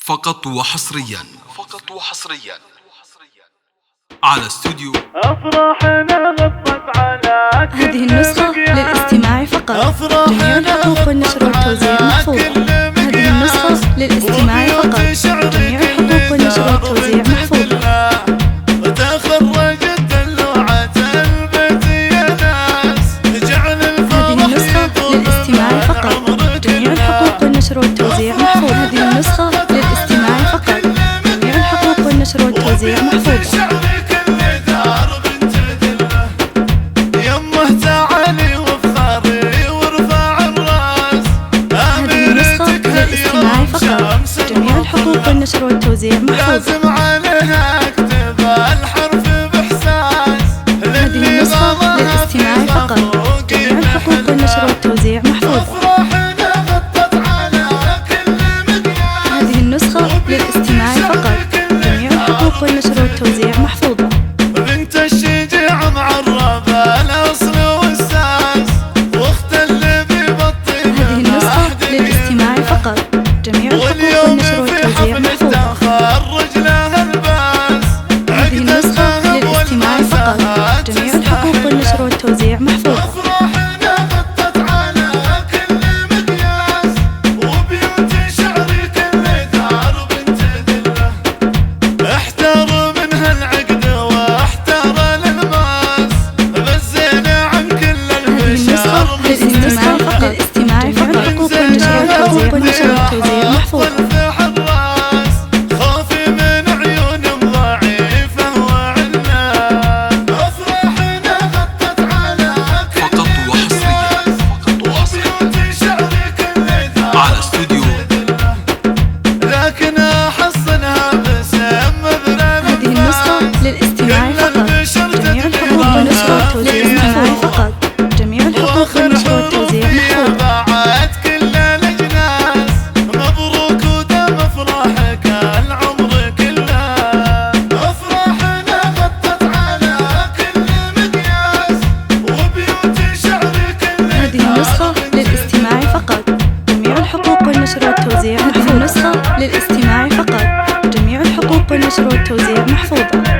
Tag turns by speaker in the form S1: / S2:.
S1: فقط وحصريا على استوديو
S2: أفراحنا غطت على
S3: هذه النسخة للاستماع فقط. جميع الحقوق والنشر والتوزيع محفوظة. هذه النسخة للاستماع فقط. جميع الحقوق والنشر والتوزيع محفوظة.
S2: وتخرجت دلوعة البيت يا ناس جعل
S3: هذه النسخة للاستماع فقط. جميع الحقوق والنشر والتوزيع محفوظة. هذه النسخة للاستماع فقط. جميع الحقوق والنشر والتوزيع محفوظة. جميع الحقوق والنشر والتوزيع محفوظة.
S2: لازم عليها اكتب الحرف باحساس.
S3: هذه النسخة للاستماع فقط. جميع الحقوق والنشر والتوزيع محفوظة. هذه النسخة للاستماع فقط. جميع الحقوق والنشر والتوزيع محفوظة.
S2: بنت الشجاع معربة الاصل والساس واخت اللي ببطيء.
S3: هذه النسخة للاستماع فقط. جميع الحقوق والنشر والتوزيع محفوظة. هذه النسخة للاستماع فقط. جميع الحقوق والنشر والتوزيع محفوظة. هذه النسخة للاستماع فقط. جميع الحقوق والنشر والتوزيع محفوظة.